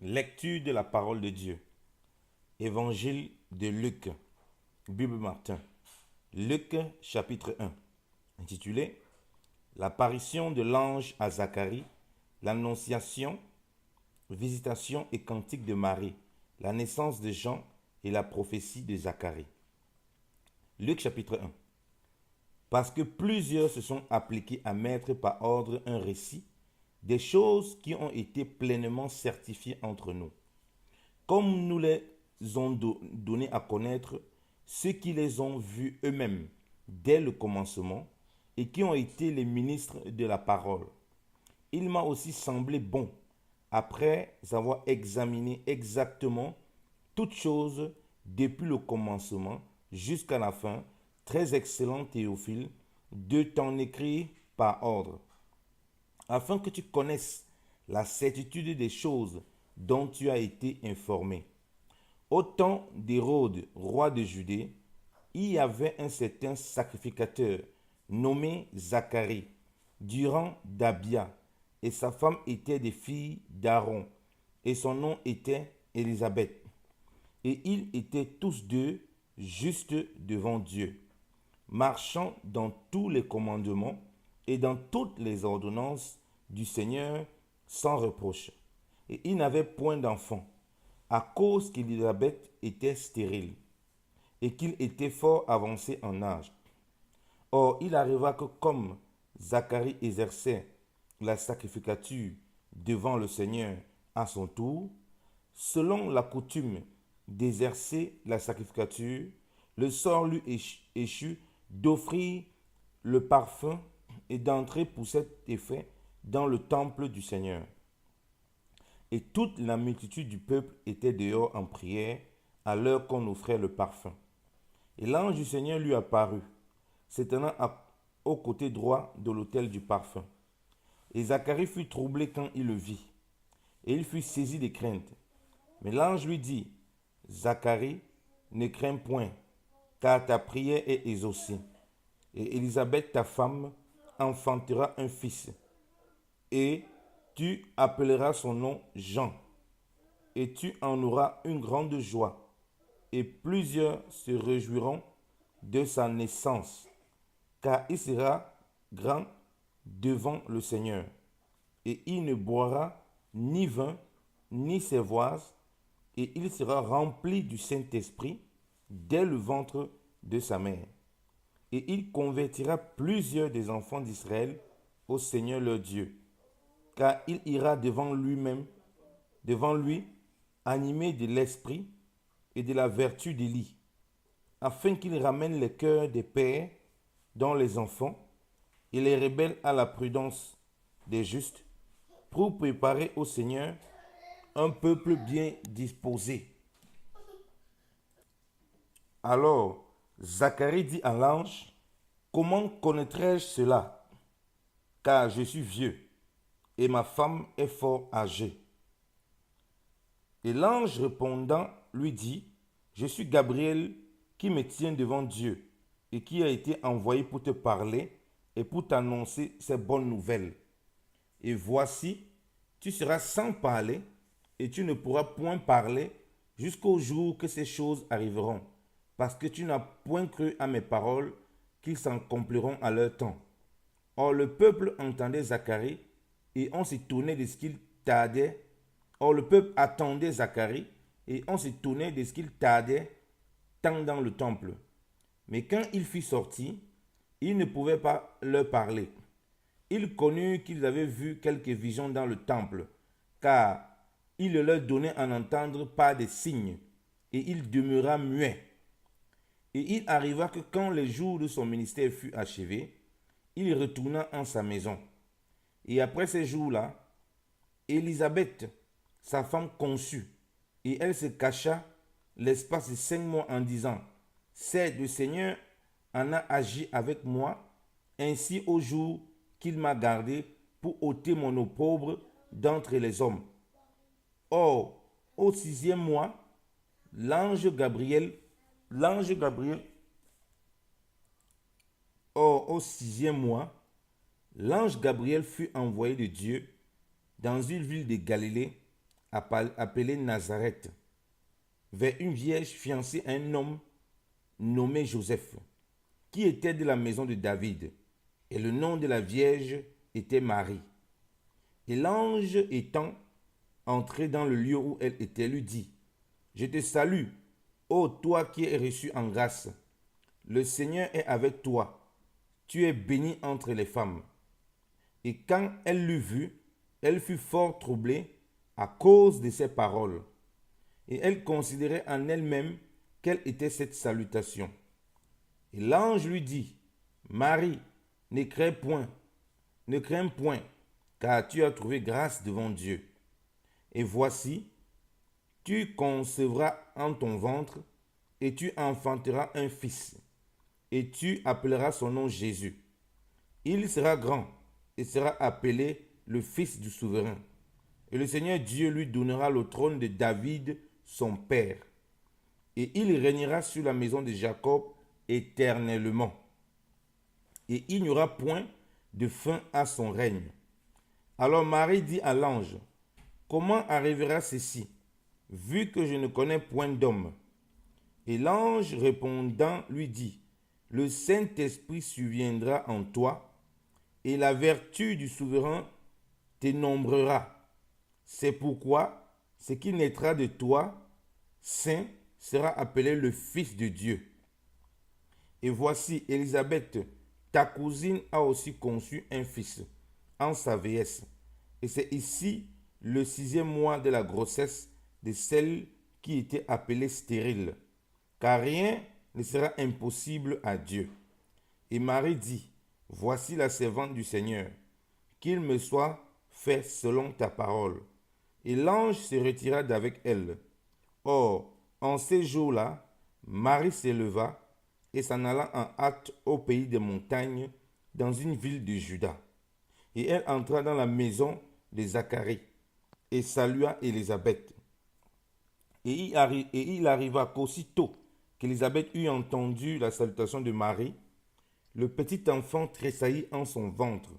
Lecture de la parole de Dieu. Évangile de Luc. Bible Martin. Luc chapitre 1. Intitulé L'apparition de l'ange à Zacharie, l'annonciation, visitation et cantique de Marie, la naissance de Jean et la prophétie de Zacharie. Luc chapitre 1. Parce que plusieurs se sont appliqués à mettre par ordre un récit des choses qui ont été pleinement certifiées entre nous, comme nous les ont donné à connaître ceux qui les ont vus eux-mêmes dès le commencement et qui ont été les ministres de la parole. Il m'a aussi semblé bon, après avoir examiné exactement toutes choses depuis le commencement jusqu'à la fin, très excellent Théophile, de t'en écrire par ordre, afin que tu connaisses la certitude des choses dont tu as été informé. Au temps d'Hérode, roi de Judée, il y avait un certain sacrificateur nommé Zacharie, du rang d'Abia, et sa femme était des filles d'Aaron, et son nom était Élisabeth. Et ils étaient tous deux justes devant Dieu, marchant dans tous les commandements et dans toutes les ordonnances du Seigneur sans reproche. Et ils n'avaient point d'enfant, à cause qu'Élisabeth était stérile et qu'il était fort avancé en âge. Or, il arriva que comme Zacharie exerçait la sacrificature devant le Seigneur à son tour, selon la coutume d'exercer la sacrificature, le sort lui échut d'offrir le parfum et d'entrer pour cet effet dans le temple du Seigneur. Et toute la multitude du peuple était dehors en prière à l'heure qu'on offrait le parfum. Et l'ange du Seigneur lui apparut, s'étendant au côté droit de l'autel du parfum. Et Zacharie fut troublé quand il le vit, et il fut saisi de crainte. Mais l'ange lui dit, Zacharie, ne crains point, car ta prière est exaucée. Et Élisabeth, ta femme, enfantera un fils, et tu appelleras son nom Jean, et tu en auras une grande joie, et plusieurs se réjouiront de sa naissance, car il sera grand devant le Seigneur, et il ne boira ni vin, ni cervoise, et il sera rempli du Saint-Esprit dès le ventre de sa mère. Et il convertira plusieurs des enfants d'Israël au Seigneur leur Dieu, car il ira devant lui, animé de l'Esprit et de la vertu d'Élie, afin qu'il ramène les cœurs des pères dans les enfants et les rebelles à la prudence des justes, pour préparer au Seigneur un peuple bien disposé. Alors Zacharie dit à l'ange, comment connaîtrai-je cela? Car je suis vieux et ma femme est fort âgée. Et l'ange répondant lui dit, je suis Gabriel qui me tient devant Dieu et qui a été envoyé pour te parler et pour t'annoncer ces bonnes nouvelles. Et voici, tu seras sans parler et tu ne pourras point parler jusqu'au jour que ces choses arriveront, parce que tu n'as point cru à mes paroles qu'ils s'accompliront à leur temps. Or le peuple entendait Zacharie et on s'étonnait de ce qu'il tardait. Or le peuple attendait Zacharie et on s'étonnait de ce qu'il tardait tant dans le temple. Mais quand il fut sorti, il ne pouvait pas leur parler. Il connut qu'ils avaient vu quelques visions dans le temple, car il le leur donnait à entendre par des signes, et il demeura muet. Et il arriva que quand les jours de son ministère furent achevés, il retourna en sa maison. Et après ces jours-là, Élisabeth, sa femme, conçut, et elle se cacha l'espace de 5 mois en disant, c'est le Seigneur en a agi avec moi, ainsi au jour qu'il m'a gardé pour ôter mon opprobre d'entre les hommes. Or, au 6e mois, l'ange Gabriel, l'ange Gabriel, or au 6e mois, l'ange Gabriel fut envoyé de Dieu dans une ville de Galilée appelé Nazareth, vers une vierge fiancée à un homme nommé Joseph, qui était de la maison de David, et le nom de la vierge était Marie. Et l'ange étant entré dans le lieu où elle était, lui dit, je te salue, ô toi qui es reçu en grâce. Le Seigneur est avec toi. Tu es bénie entre les femmes. Et quand elle l'eut vu, elle fut fort troublée à cause de ses paroles. Et elle considérait en elle-même quelle était cette salutation. Et l'ange lui dit, Marie, ne crains point, car tu as trouvé grâce devant Dieu. Et voici, tu concevras en ton ventre, et tu enfanteras un fils, et tu appelleras son nom Jésus. Il sera grand, et sera appelé le Fils du Souverain. Et le Seigneur Dieu lui donnera le trône de David, son père. Et il régnera sur la maison de Jacob éternellement. Et il n'y aura point de fin à son règne. Alors Marie dit à l'ange, comment arrivera ceci, vu que je ne connais point d'homme? Et l'ange répondant lui dit, le Saint-Esprit surviendra en toi, et la vertu du souverain t'énombrera. C'est pourquoi ce qui naîtra de toi, saint, sera appelé le Fils de Dieu. Et voici, Élisabeth, ta cousine, a aussi conçu un fils en sa vieillesse. Et c'est ici le 6e mois de la grossesse de celle qui était appelée stérile, car rien ne sera impossible à Dieu. Et Marie dit, voici la servante du Seigneur, qu'il me soit fait selon ta parole. Et l'ange se retira d'avec elle. Or, en ces jours-là, Marie s'éleva et s'en alla en hâte au pays des montagnes, dans une ville de Juda. Et elle entra dans la maison de Zacharie et salua Élisabeth. Et il arriva qu'aussitôt qu'Élisabeth eut entendu la salutation de Marie, le petit enfant tressaillit en son ventre.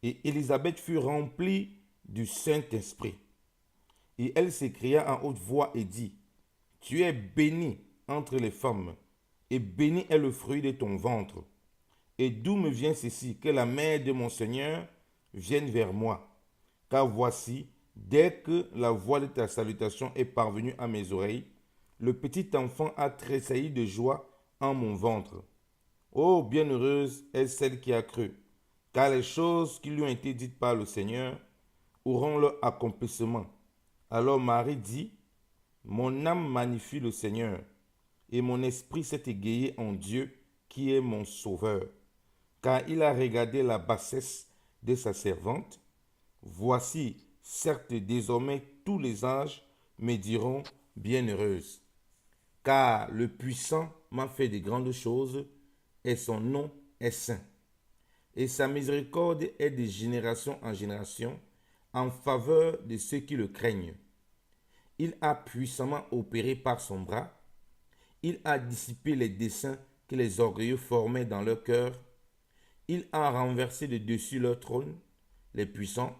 Et Élisabeth fut remplie du Saint-Esprit. Et elle s'écria en haute voix et dit, tu es bénie entre les femmes, et béni est le fruit de ton ventre. Et d'où me vient ceci, que la mère de mon Seigneur vienne vers moi? Car voici, dès que la voix de ta salutation est parvenue à mes oreilles, le petit enfant a tressailli de joie en mon ventre. Oh, bienheureuse est celle qui a cru, car les choses qui lui ont été dites par le Seigneur auront leur accomplissement. Alors Marie dit, mon âme magnifie le Seigneur, et mon esprit s'est égayé en Dieu, qui est mon sauveur, car il a regardé la bassesse de sa servante. Voici, certes, désormais tous les âges me diront bienheureuse, car le puissant m'a fait de grandes choses, et son nom est saint. Et sa miséricorde est de génération en génération en faveur de ceux qui le craignent. Il a puissamment opéré par son bras. Il a dissipé les desseins que les orgueilleux formaient dans leur cœur. Il a renversé de dessus leur trône les puissants.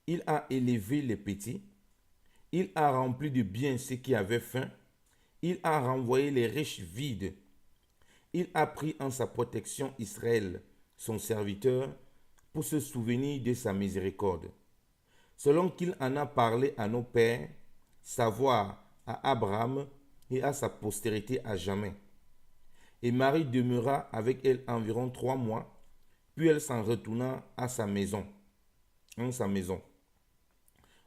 Il a élevé les petits. Il a rempli de bien ceux qui avaient faim. Il a renvoyé les riches vides. Il a pris en sa protection Israël, son serviteur, pour se souvenir de sa miséricorde, selon qu'il en a parlé à nos pères, savoir à Abraham et à sa postérité à jamais. Et Marie demeura avec elle environ 3 mois, puis elle s'en retourna à sa maison, en sa maison.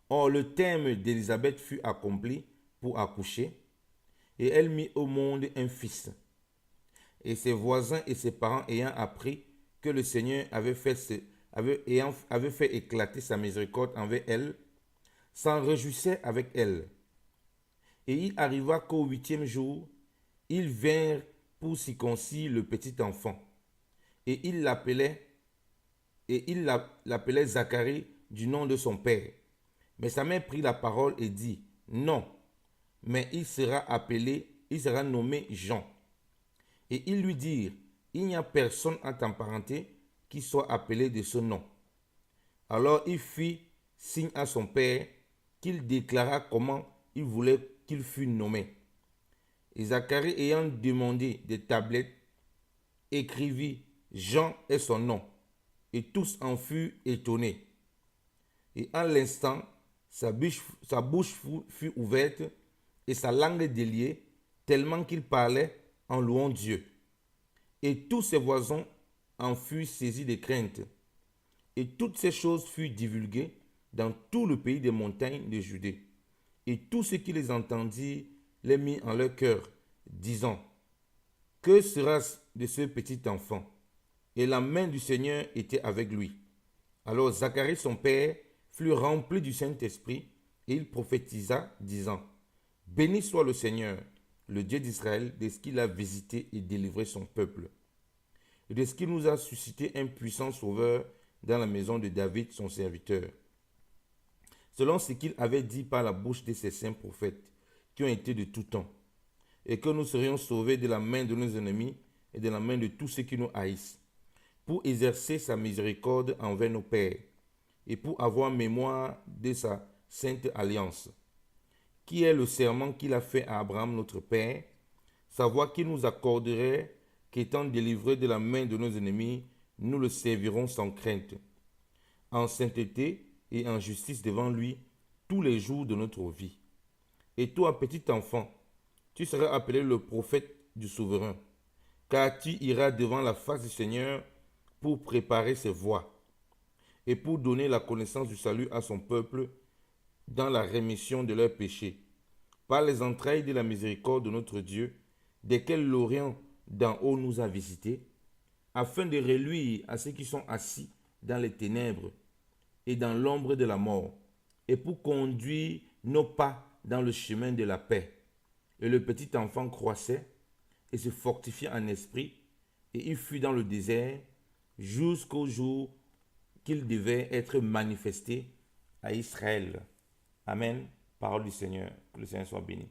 Or, le terme d'Élisabeth fut accompli pour accoucher, et elle mit au monde un fils. Et ses voisins et ses parents ayant appris que le Seigneur avait fait éclater sa miséricorde envers elle, s'en réjouissaient avec elle. Et il arriva qu'au 8e jour, ils vinrent pour circoncire le petit enfant. Et il l'appelait Zacharie du nom de son père. Mais sa mère prit la parole et dit, non, mais il sera nommé Jean. Et ils lui dirent, il n'y a personne en ta parenté qui soit appelé de ce nom. Alors il fit signe à son père, qu'il déclara comment il voulait qu'il fût nommé. Et Zacharie, ayant demandé des tablettes, écrivit Jean est son nom, et tous en furent étonnés. Et en l'instant, sa bouche fut ouverte et sa langue déliée, tellement qu'il parlait en louant Dieu. Et tous ses voisins en furent saisis de crainte. Et toutes ces choses furent divulguées dans tout le pays des montagnes de Judée. Et tous ceux qui les entendirent les mit en leur cœur, disant, que sera-ce de ce petit enfant? Et la main du Seigneur était avec lui. Alors Zacharie, son père, fut rempli du Saint-Esprit, et il prophétisa, disant, béni soit le Seigneur, le Dieu d'Israël, de ce qu'il a visité et délivré son peuple, et de ce qu'il nous a suscité un puissant sauveur dans la maison de David, son serviteur, selon ce qu'il avait dit par la bouche de ses saints prophètes, qui ont été de tout temps, et que nous serions sauvés de la main de nos ennemis et de la main de tous ceux qui nous haïssent, pour exercer sa miséricorde envers nos pères, et pour avoir mémoire de sa sainte alliance, qui est le serment qu'il a fait à Abraham notre père, savoir qu'il nous accorderait qu'étant délivrés de la main de nos ennemis, nous le servirons sans crainte, en sainteté et en justice devant lui tous les jours de notre vie. Et toi, petit enfant, tu seras appelé le prophète du souverain, car tu iras devant la face du Seigneur pour préparer ses voies et pour donner la connaissance du salut à son peuple dans la rémission de leurs péchés, par les entrailles de la miséricorde de notre Dieu, desquelles l'Orient d'en haut nous a visités, afin de reluire à ceux qui sont assis dans les ténèbres et dans l'ombre de la mort, et pour conduire nos pas dans le chemin de la paix. Et le petit enfant croissait et se fortifiait en esprit, et il fut dans le désert jusqu'au jour qu'il devait être manifesté à Israël. Amen. Parole du Seigneur. Que le Seigneur soit béni.